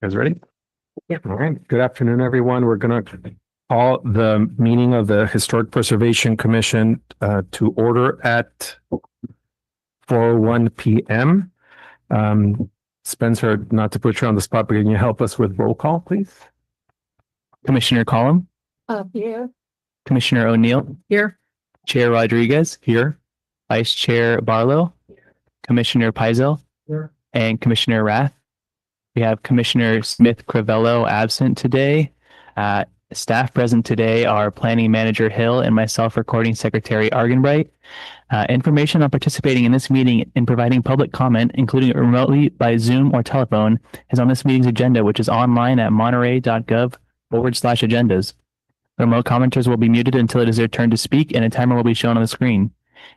Guys ready? Yeah. All right. Good afternoon, everyone. We're going to call the meeting of the Historic Preservation Commission to order at 4:01 p.m. Spencer, not to put you on the spot, but can you help us with roll call, please? Commissioner Collum, Here. Commissioner O'Neill, Here. Chair Rodriguez, Here. Vice Chair Barlow, Commissioner Pizel, Here. and Commissioner Rath. We have Commissioner Smith Crivello absent today. Staff present today are Planning Manager Hill and myself, Recording Secretary Argenbright. Information on participating in this meeting and providing public comment, including remotely by Zoom or telephone, is on this meeting's agenda, which is online at monterey.gov/agendas. Remote commenters will be muted until it is their turn to speak, and a timer will be shown on the screen.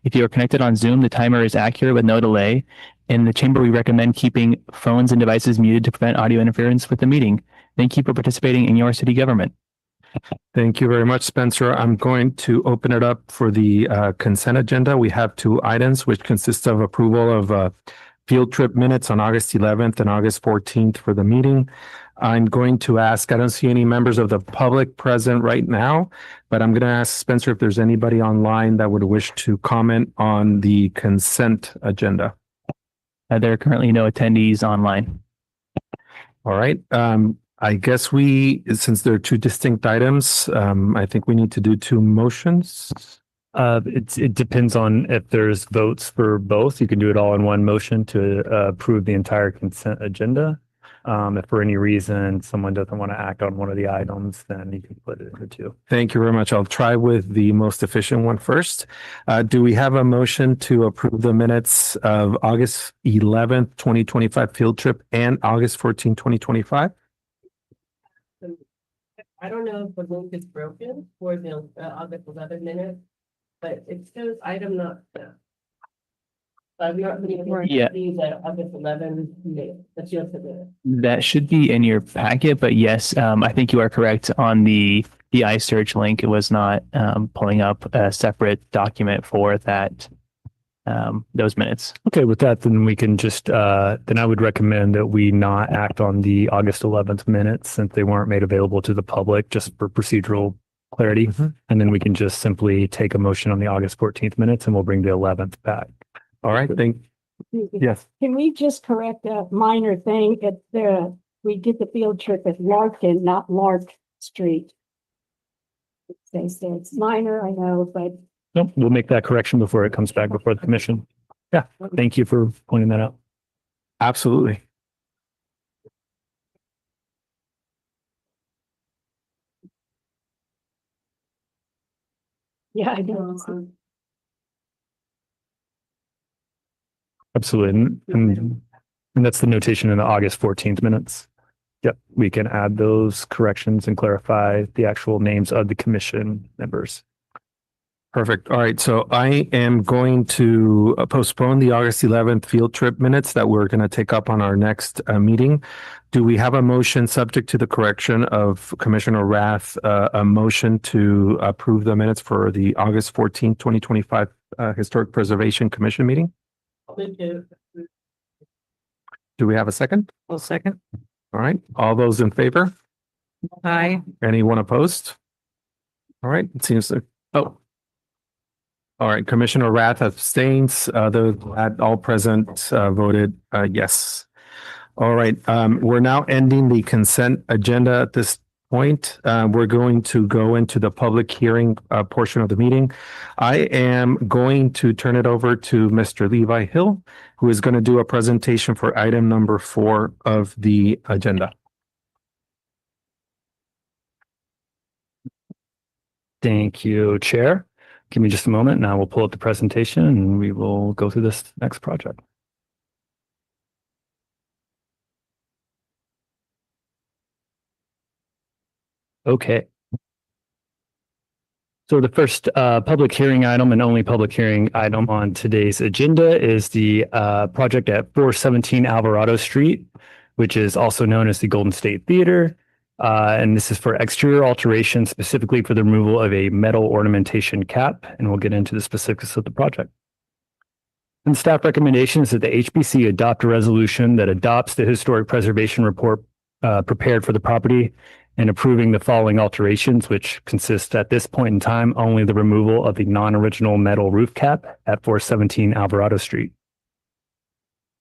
If you are connected on Zoom, the timer is accurate with no delay. In the chamber, we recommend keeping phones and devices muted to prevent audio interference with the meeting. Thank you for participating in your city government. Thank you very much, Spencer. I'm going to open it up for the consent agenda. We have two items, which consist of approval of field trip minutes on August 11th and August 14th for the meeting. I'm going to ask, I don't see any members of the public present right now, but I'm going to ask Spencer if there's anybody online that would wish to comment on the consent agenda. There are currently no attendees online. All right. I guess since there are two distinct items, I think we need to do two motions. It depends on if there's votes for both. You can do it all in one motion to approve the entire consent agenda. If for any reason someone doesn't want to act on one of the items, then you can split it into two. Thank you very much. I'll try with the most efficient one first. Do we have a motion to approve the minutes of August 11th, 2025 field trip and August 14th, 2025? I don't know if the link is broken for the August 11 minutes, but it shows item not there. I'm not putting these at August 11 minutes. That's just a minute. That should be in your packet, but yes, I think you are correct on the iSearch link. It was not pulling up a separate document for that those minutes. Okay, with that, then we can just then I would recommend that we not act on the August 11th minutes since they weren't made available to the public, just for procedural clarity. And then we can just simply take a motion on the August 14th minutes and we'll bring the 11th back. All right. Yes. Can we just correct a minor thing? We did the field trip at Larkin, not Lark Street. They say it's minor, I know, but Nope, we'll make that correction before it comes back before the commission. Yeah, thank you for pointing that out. Absolutely. yeah, I know. Absolutely. And that's the notation in the August 14th minutes. Yep, we can add those corrections and clarify the actual names of the commission members. Perfect. All right. So I am going to postpone the August 11th field trip minutes that we're going to take up on our next meeting. Do we have a motion subject to the correction of Commissioner Rath, a motion to approve the minutes for the August 14th, 2025 Historic Preservation Commission meeting? Do we have a second? Well, second. All right. All those in favor? Aye. Anyone opposed? All right. It seems that, oh. All right. Commissioner Rath abstains. All present voted yes. All right. We're now ending the consent agenda at this point. We're going to go into the public hearing portion of the meeting. I am going to turn it over to Mr. Levi Hill, who is going to do a presentation for item number 4 of the agenda. Thank you, Chair. Give me just a moment and I will pull up the presentation and we will go through this next project. Okay. So the first public hearing item and only public hearing item on today's agenda is the project at 417 Alvarado Street, which is also known as the Golden State Theater. And this is for exterior alteration, specifically for the removal of a metal ornamentation cap. And we'll get into the specifics of the project. And staff recommendation is that the HPC adopt a resolution that adopts the historic preservation report prepared for the property and approving the following alterations, which consist at this point in time only the removal of the non-original metal roof cap at 417 Alvarado Street.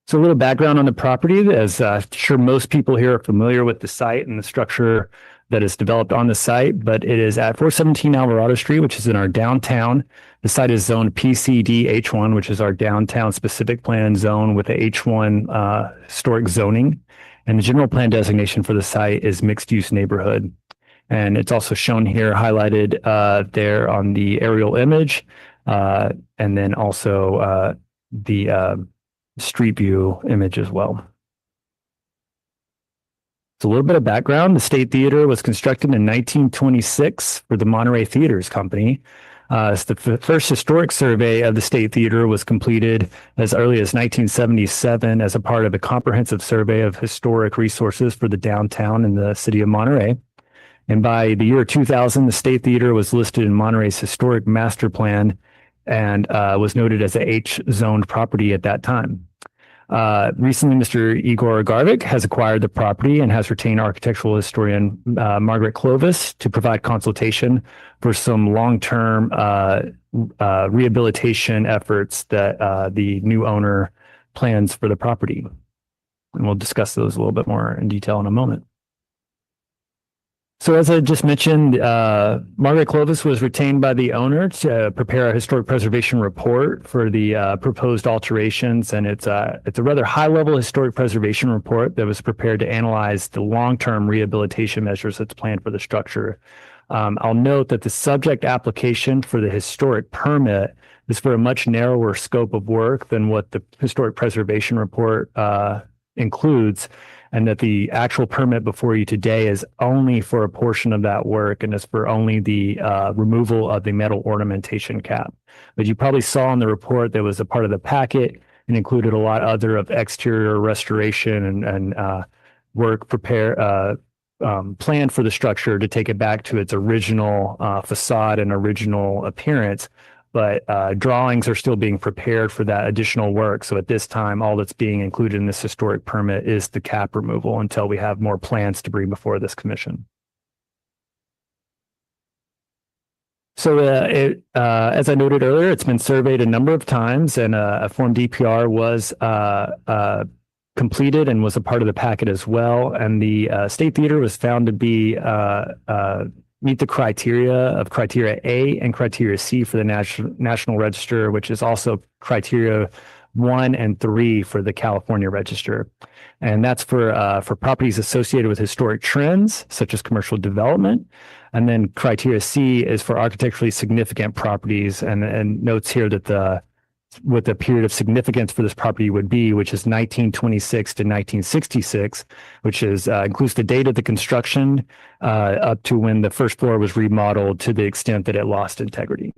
So a little background on the property, as sure most people here are familiar with the site and the structure that is developed on the site, but it is at 417 Alvarado Street, which is in our downtown. The site is zoned PCD H1, which is our downtown specific plan zone with the H1 historic zoning. And the general plan designation for the site is mixed use neighborhood. And it's also shown here highlighted there on the aerial image. And then also the street view image as well. So a little bit of background. The State Theater was constructed in 1926 for the Monterey Theaters Company. The first historic survey of the State Theater was completed as early as 1977 as a part of a comprehensive survey of historic resources for the downtown and the city of Monterey. And by the year 2000, the State Theater was listed in Monterey's historic master plan and was noted as a H-zoned property at that time. Recently, Mr. Igor Garvik has acquired the property and has retained architectural historian Margaret Clovis to provide consultation for some long-term rehabilitation efforts that the new owner plans for the property. And we'll discuss those a little bit more in detail in a moment. So as I just mentioned, Margaret Clovis was retained by the owner to prepare a historic preservation report for the proposed alterations. And it's a rather high-level historic preservation report that was prepared to analyze the long-term rehabilitation measures that's planned for the structure. I'll note that the subject application for the historic permit is for a much narrower scope of work than what the historic preservation report includes, and that the actual permit before you today is only for a portion of that work and is for only the removal of the metal ornamentation cap. But you probably saw in the report that was a part of the packet and included a lot other of exterior restoration and work planned for the structure to take it back to its original facade and original appearance. But drawings are still being prepared for that additional work. So at this time, all that's being included in this historic permit is the cap removal until we have more plans to bring before this commission. So as I noted earlier, it's been surveyed a number of times, and a Form DPR was completed and was a part of the packet as well. And the State Theater was found to be meet the criteria of criteria A and criteria C for the National Register, which is also criteria 1 and 3 for the California Register. And that's for properties associated with historic trends, such as commercial development. And then criteria C is for architecturally significant properties, and notes here that what the period of significance for this property would be, which is 1926 to 1966, which is includes the date of the construction up to when the first floor was remodeled to the extent that it lost integrity.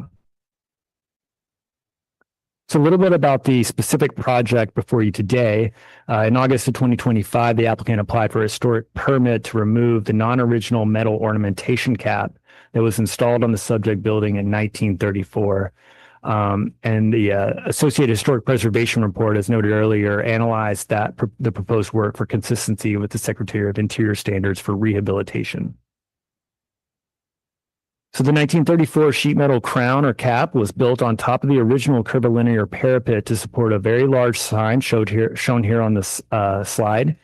So a little bit about the specific project before you today. In August of 2025, the applicant applied for a historic permit to remove the non-original metal ornamentation cap that was installed on the subject building in 1934. And the Associated Historic Preservation Report, as noted earlier, analyzed the proposed work for consistency with the Secretary of Interior standards for rehabilitation. So the 1934 sheet metal crown or cap was built on top of the original curvilinear parapet to support a very large sign shown here on this slide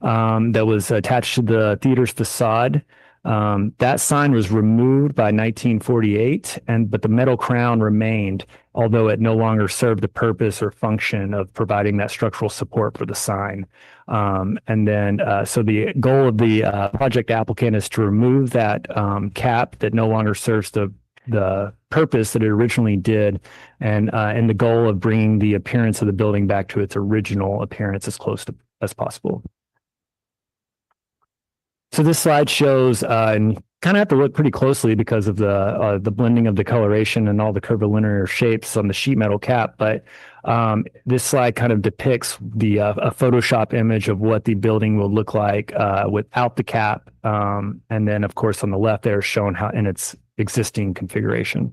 that was attached to the theater's facade. That sign was removed by 1948, but the metal crown remained, although it no longer served the purpose or function of providing that structural support for the sign. So the goal of the project applicant is to remove that cap that no longer serves the purpose that it originally did, and the goal of bringing the appearance of the building back to its original appearance as close as possible. So this slide shows, and kind of have to look pretty closely because of the blending of the coloration and all the curvilinear shapes on the sheet metal cap. But this slide kind of depicts a Photoshop image of what the building will look like without the cap. And then, of course, on the left there is shown how in its existing configuration.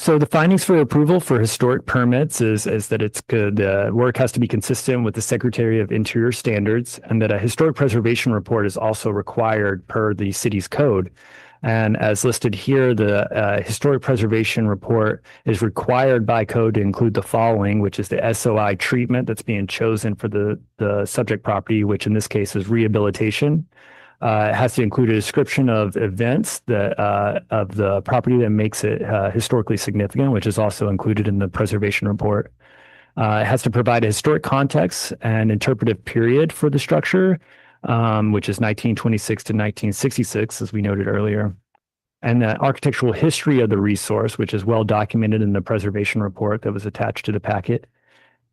So the findings for approval for historic permits is that it's good, the work has to be consistent with the Secretary of Interior standards, and that a historic preservation report is also required per the city's code. And as listed here, the historic preservation report is required by code to include the following, which is the SOI treatment that's being chosen for the subject property, which in this case is rehabilitation. It has to include a description of events that of the property that makes it historically significant, which is also included in the preservation report. It has to provide a historic context and interpretive period for the structure, which is 1926 to 1966, as we noted earlier. And the architectural history of the resource, which is well documented in the preservation report that was attached to the packet.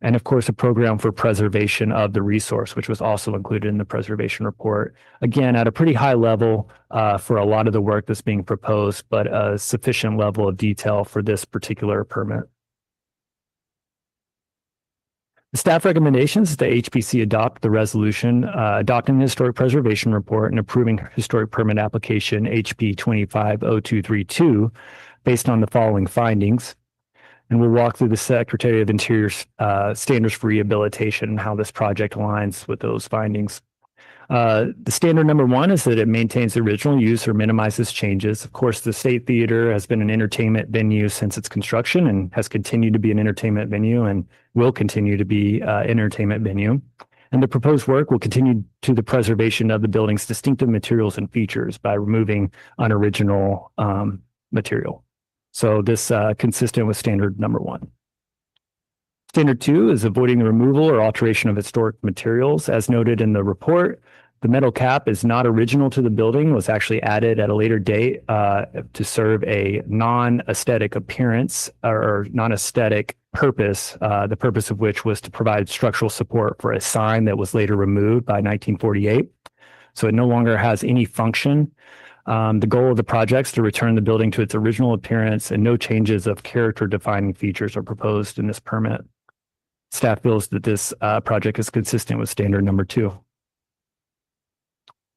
And of course, a program for preservation of the resource, which was also included in the preservation report. Again, at a pretty high level for a lot of the work that's being proposed, but a sufficient level of detail for this particular permit. The staff recommendations is the HPC adopt the resolution adopting the historic preservation report and approving historic permit application HP 250232 based on the following findings. And we'll walk through the Secretary of Interior's standards for rehabilitation and how this project aligns with those findings. The standard number one is that it maintains the original use or minimizes changes. Of course, the State Theater has been an entertainment venue since its construction and has continued to be an entertainment venue and will continue to be an entertainment venue. And the proposed work will continue to the preservation of the building's distinctive materials and features by removing unoriginal material. So this consistent with standard number one. Standard two is avoiding the removal or alteration of historic materials. As noted in the report, the metal cap is not original to the building, was actually added at a later date to serve a non-aesthetic appearance or non-aesthetic purpose, the purpose of which was to provide structural support for a sign that was later removed by 1948. So it no longer has any function. The goal of the project is to return the building to its original appearance, and no changes of character defining features are proposed in this permit. Staff feels that this project is consistent with standard number two.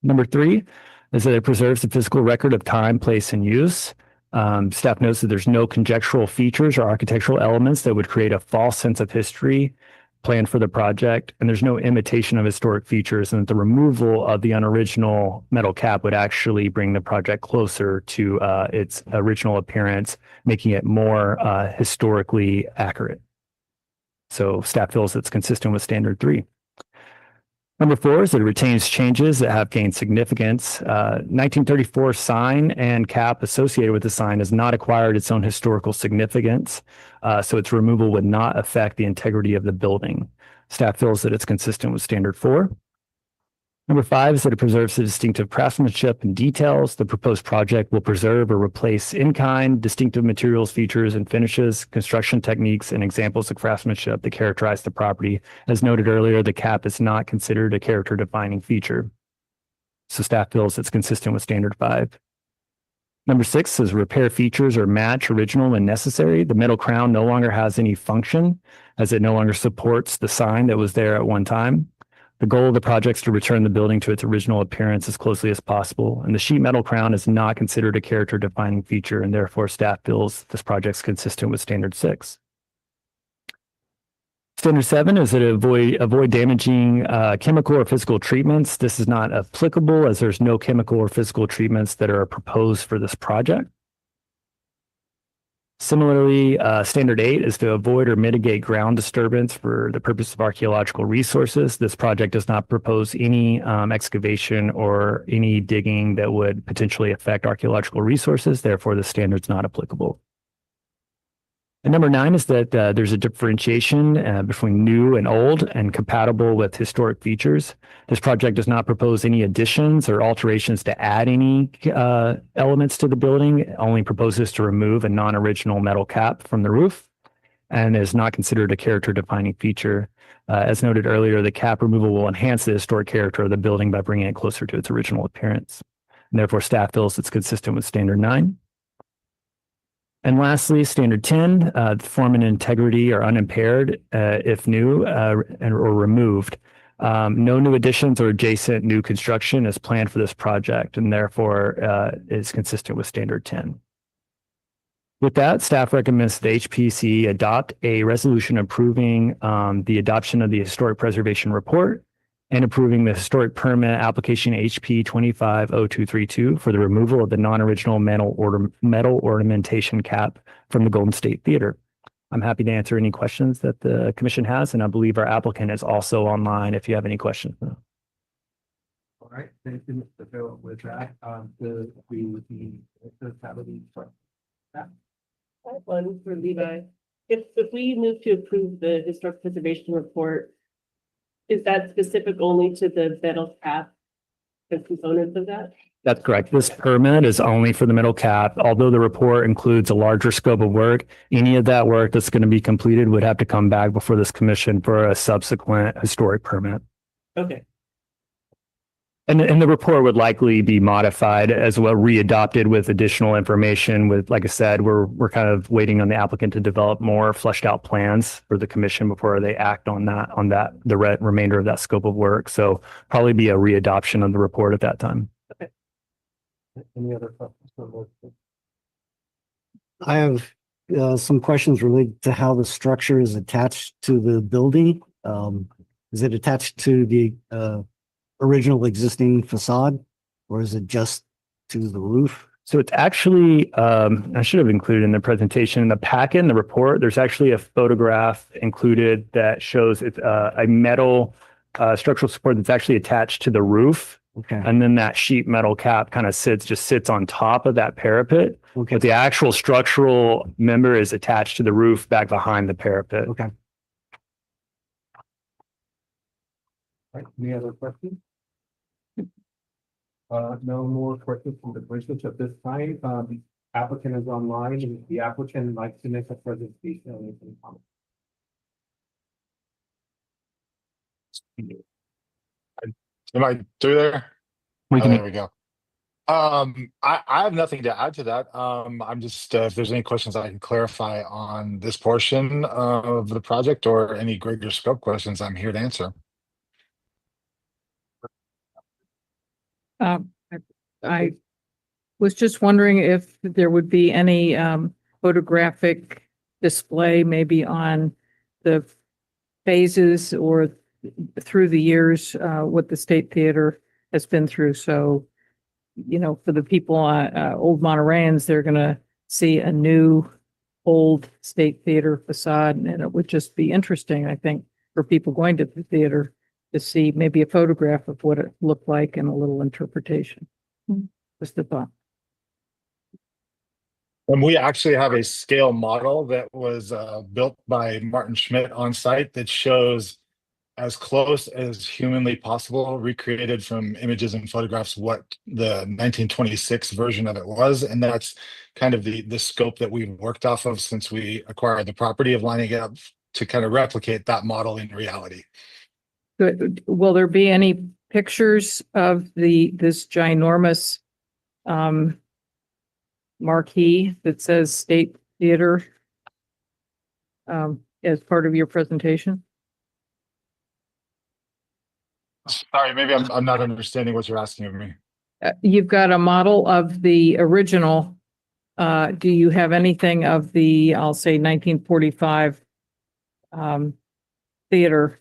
Number three is that it preserves the physical record of time, place, and use. Staff notes that there's no conjectural features or architectural elements that would create a false sense of history planned for the project, and there's no imitation of historic features, and that the removal of the unoriginal metal cap would actually bring the project closer to its original appearance, making it more historically accurate. So staff feels it's consistent with standard three. Number four is that it retains changes that have gained significance. 1934 sign and cap associated with the sign has not acquired its own historical significance, so its removal would not affect the integrity of the building. Staff feels that it's consistent with standard four. Number five is that it preserves the distinctive craftsmanship and details. The proposed project will preserve or replace in-kind, distinctive materials, features, and finishes, construction techniques, and examples of craftsmanship that characterize the property. As noted earlier, the cap is not considered a character-defining feature. So staff feels it's consistent with standard five. Number six is repair features or match original when necessary. The metal crown no longer has any function, as it no longer supports the sign that was there at one time. The goal of the project is to return the building to its original appearance as closely as possible, and the sheet metal crown is not considered a character-defining feature, and therefore staff feels this project is consistent with standard six. Standard seven is that avoid damaging chemical or physical treatments. This is not applicable as there's no chemical or physical treatments that are proposed for this project. Similarly, standard eight is to avoid or mitigate ground disturbance for the purpose of archaeological resources. This project does not propose any excavation or any digging that would potentially affect archaeological resources. Therefore, the standard is not applicable. And number nine is that there's a differentiation between new and old and compatible with historic features. This project does not propose any additions or alterations to add any elements to the building. It only proposes to remove a non-original metal cap from the roof and is not considered a character-defining feature. As noted earlier, the cap removal will enhance the historic character of the building by bringing it closer to its original appearance. And therefore, staff feels it's consistent with standard nine. And lastly, standard 10, the form and integrity are unimpaired if new or removed. No new additions or adjacent new construction is planned for this project, and therefore is consistent with standard 10. With that, staff recommends the HPC adopt a resolution approving the adoption of the historic preservation report and approving the historic permit application HP 250232 for the removal of the non-original metal ornamentation cap from the Golden State Theater. I'm happy to answer any questions that the commission has, and I believe our applicant is also online if you have any questions. All right, thank you, Mr. Phil. With that, I have one for Levi. If we move to approve the historic preservation report, is that specific only to the metal cap? The components of that? That's correct. This permit is only for the middle cap. Although the report includes a larger scope of work, any of that work that's going to be completed would have to come back before this commission for a subsequent historic permit. Okay, And the report would likely be modified as well, readopted with additional information with, like I said, we're kind of waiting on the applicant to develop more fleshed out plans for the commission before they act on the remainder of that scope of work. So probably be a readoption of the report at that time. any other questions? For Elizabeth? I have some questions related to how the structure is attached to the building. Is it attached to the original existing facade, or is it just to the roof? So it's actually, I should have included in the presentation, in the packet, in the report, there's actually a photograph included that shows it's a metal structural support that's actually attached to the roof. Okay, And then that sheet metal cap kind of sits on top of that parapet. okay, But the actual structural member is attached to the roof back behind the parapet. okay. Right, any other questions? No more questions from the commission at this time. The applicant is online, and the applicant likes to make a presentation and make some comments. Am I through there? We Oh, can, there we go. I have nothing to add to that. I'm just, if there's any questions I can clarify on this portion of the project or any greater scope questions, I'm here to answer. I was just wondering if there would be any photographic display maybe on the phases or through the years what the State Theater has been through. So, you know, for the people, old Montereyans, they're going to see a new old State Theater facade, and it would just be interesting, I think, for people going to the theater to see maybe a photograph of what it looked like and a little interpretation. Just the thought. And we actually have a scale model that was built by Martin Schmidt on site that shows as close as humanly possible, recreated from images and photographs, what the 1926 version of it was. And that's kind of the scope that we've worked off of since we acquired the property, of lining it up to kind of replicate that model in reality. Good. Will there be any pictures of this ginormous marquee that says State Theater as part of your presentation? Sorry, maybe I'm not understanding what you're asking of me. You've got a model of the original. Do you have anything of the, I'll say 1945 theater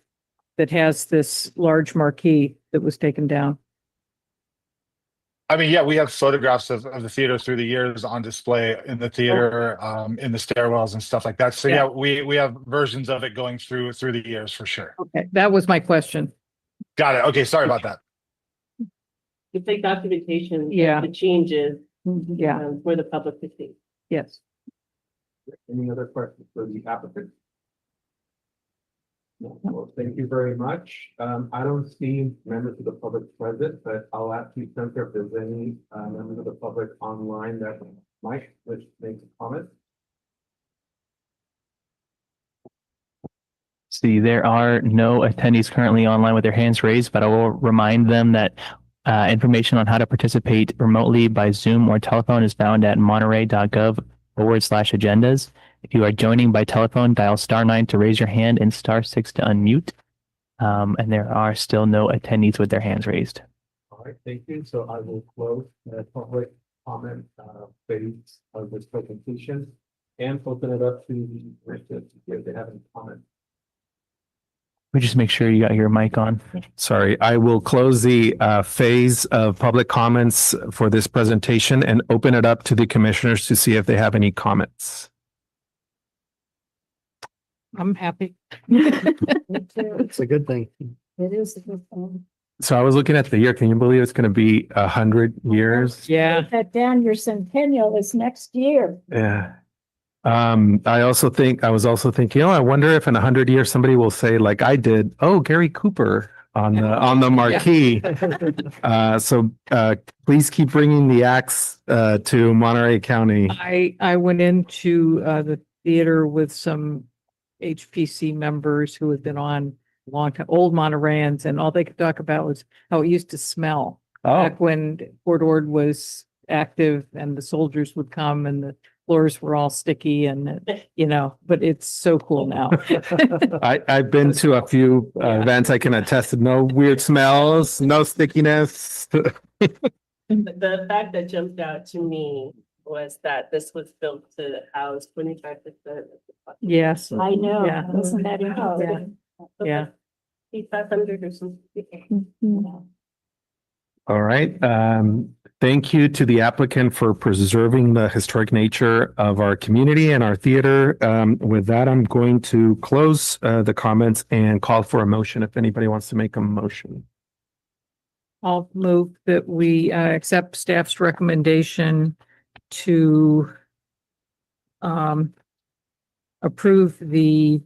that has this large marquee that was taken down? I mean, yeah, we have photographs of the theater through the years on display in the theater, in the stairwells and stuff like that. So yeah, we have versions of it going through the years for sure. Okay, that was my question. Got it. Okay, sorry about that. you take documentation. of Yeah. The changes Yeah, for the public to see. yes. Any other questions for the applicant? No, well, thank you very much. I don't see members of the public present, but I'll ask you, Spencer, if there's any members of the public online that might wish to make a comment. see, there are no attendees currently online with their hands raised, but I will remind them that information on how to participate remotely by Zoom or telephone is found at monterey.gov/agendas. If you are joining by telephone, dial *9 to raise your hand and *6 to unmute. And there are still no attendees with their hands raised. All right, thank you. So I will close the public comment phase of this presentation. and open it up to if they have any comment. We just make sure you got your mic on. Sorry, I will close the phase of public comments for this presentation and open it up to the commissioners to see if they have any comments. I'm happy. It's a good thing. It is a good thing. So I was looking at the year. Can you believe it's going to be 100 years? Yeah. That down, your centennial is next year. Yeah. I was also thinking, I wonder if in 100 years somebody will say like I did, oh, Gary Cooper on the marquee. Please keep bringing the axe to Monterey County. I went into the theater with some HPC members who had been on a long time, old Montereyans, and all they could talk about was how it used to smell back when Port Ord was active and the soldiers would come and the floors were all sticky and, but it's so cool now. I've been to a few events. I can attest to no weird smells, no stickiness. The fact that jumped out to me was that this was built to house 25% of the population. Yes. I know, Yeah. isn't that interesting? Yeah. 500 or something. All right. Thank you to the applicant for preserving the historic nature of our community and our theater. With that, I'm going to close the comments and call for a motion if anybody wants to make a motion. I'll move that we accept staff's recommendation to approve the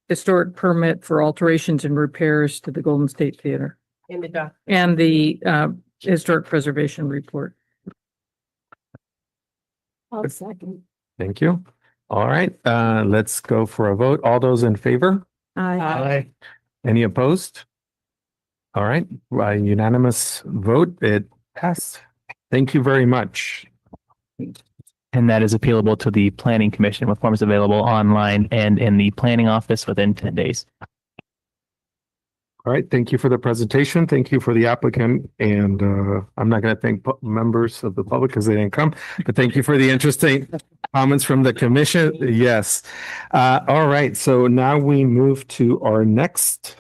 historic permit for alterations and repairs to the Golden State Theater In the doc. and the historic preservation report. I'll second. Thank you. All right, let's go for a vote. All those in favor? Aye. Any opposed? All right, by unanimous vote, it passed. Thank you very much. And that is appealable to the planning commission with forms available online and in the planning office within 10 days. All right, thank you for the presentation. Thank you for the applicant. And I'm not going to thank members of the public because they didn't come, but thank you for the interesting comments from the commission. Yes. All right, so now we move to our next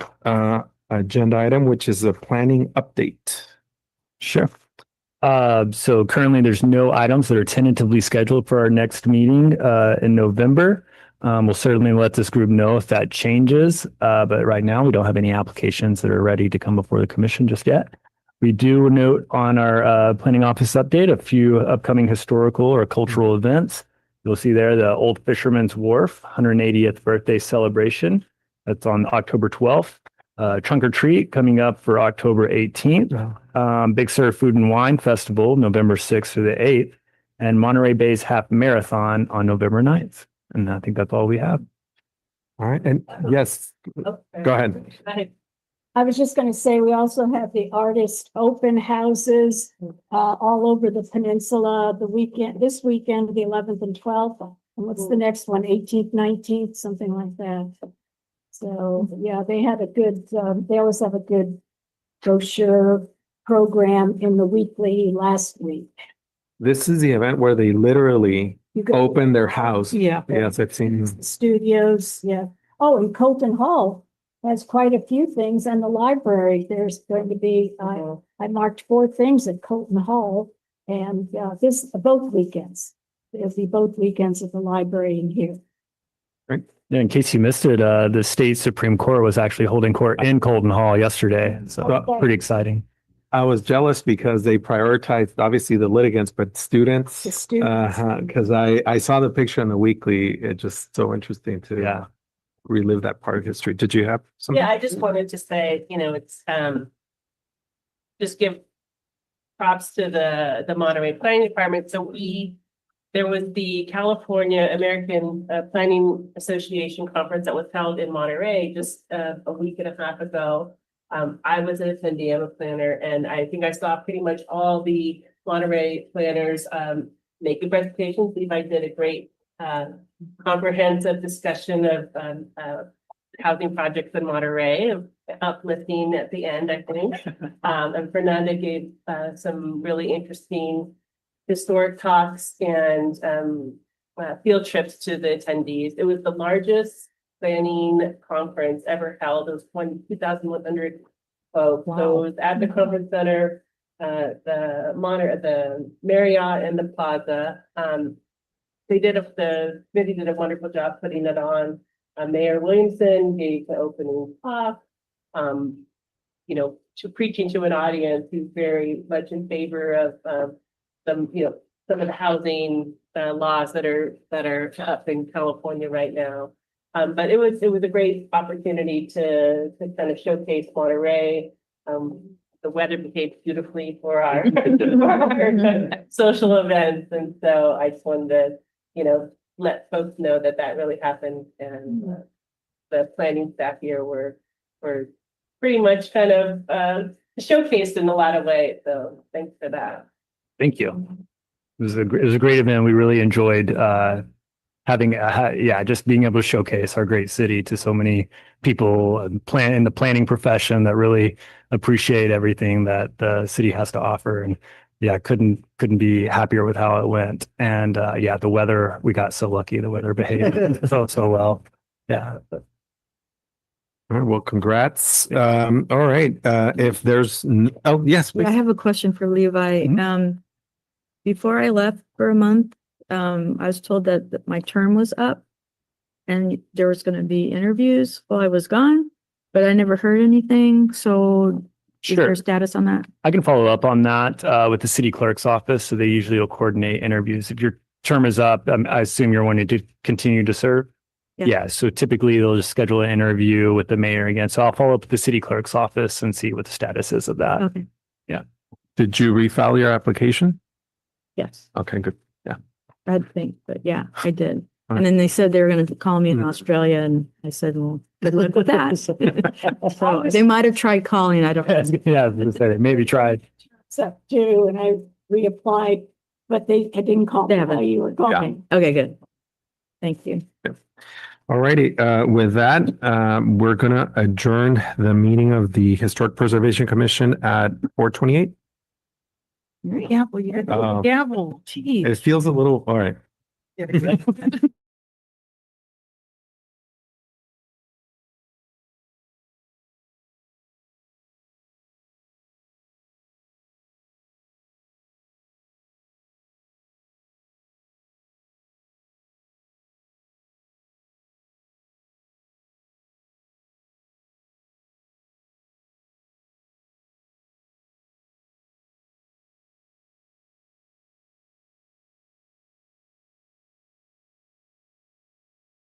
agenda item, which is a planning update. Sure. So currently there's no items that are tentatively scheduled for our next meeting in November. We'll certainly let this group know if that changes, but right now we don't have any applications that are ready to come before the commission just yet. We do note on our planning office update a few upcoming historical or cultural events. You'll see there the Old Fisherman's Wharf 180th birthday celebration. That's on October 12th. Trunk or Treat coming up for October 18th. Big Sur Food and Wine Festival, November 6th through the 8th. And Monterey Bay's Half Marathon on November 9th. And I think that's all we have. All right, and yes, go ahead. I was just going to say, we also have the artist open houses all over the peninsula, this weekend, the 11th and 12th. And what's the next one? 18th, 19th, something like that. So, yeah, they always have a good brochure program in the weekly last week. This is the event where they literally You go open their house. Yeah. Yes, I've seen. studios, yeah. Oh, and Colton Hall has quite a few things, and the library, there's going to be, I marked 4 things at Colton Hall, and both weekends. There'll be both weekends at the library in here. Yeah, in case you missed it, the state Supreme Court was actually holding court in Colton Hall yesterday. So pretty exciting. I was jealous because they prioritized obviously the litigants, but students. The students. Because I saw the picture in the weekly. It's just so interesting to relive that part of history. Did you have something? Yeah, I just wanted to say, it's just give props to the Monterey Planning Department. So there was the California American Planning Association conference that was held in Monterey just a week and a half ago. I was an attendee, I'm a planner, and I think I saw pretty much all the Monterey planners making presentations. Levi did a great comprehensive discussion of housing projects in Monterey, uplifting at the end, I think. And Fernanda gave some really interesting historic talks and field trips to the attendees. It was the largest planning conference ever held. It was 2,100 folks. So it was at the conference center, the Marriott and the Plaza. The committee did a wonderful job putting it on. Mayor Williamson gave the opening talk, to preaching to an audience who's very much in favor of some of the housing laws that are up in California right now. But it was a great opportunity to kind of showcase Monterey. The weather behaved beautifully for our, for our social events, and so I just wanted to let folks know that really happened, and the planning staff here were pretty much kind of showcased in a lot of ways. So thanks for that. Thank you. It was a great event. We really enjoyed having just being able to showcase our great city to so many people in the planning profession that really appreciate everything that the city has to offer. And couldn't be happier with how it went. And the weather, we got so lucky. The weather behaved so well. Yeah. All right, well, congrats. All right, if there's, yes, I please. have a question for Levi. Before I left for a month, I was told that my term was up and there was going to be interviews while I was gone, but I never heard anything. So is there a status on that? I can follow up on that with the city clerk's office. So they usually will coordinate interviews. If your term is up, I assume you're wanting to continue to serve. Yeah. So typically they'll just schedule an interview with the mayor again. So I'll follow up with the city clerk's office and see what the status is of that. Okay. Did you refile your application? Yes, Okay, good. I think, but yeah, I did. All And then they said they were going to call me in Australia and I said, well, good luck with that. So they might have tried calling. I don't know. Yeah, I was gonna say, maybe tried. Except too, and I reapplied, but I didn't call They me haven't. while you were gone. Okay, good. Thank you. All righty, with that, we're gonna adjourn the meeting of the Historic Preservation Commission at 4:28. Yeah, well, you had the Um, gavel, geez. It feels a little, all right.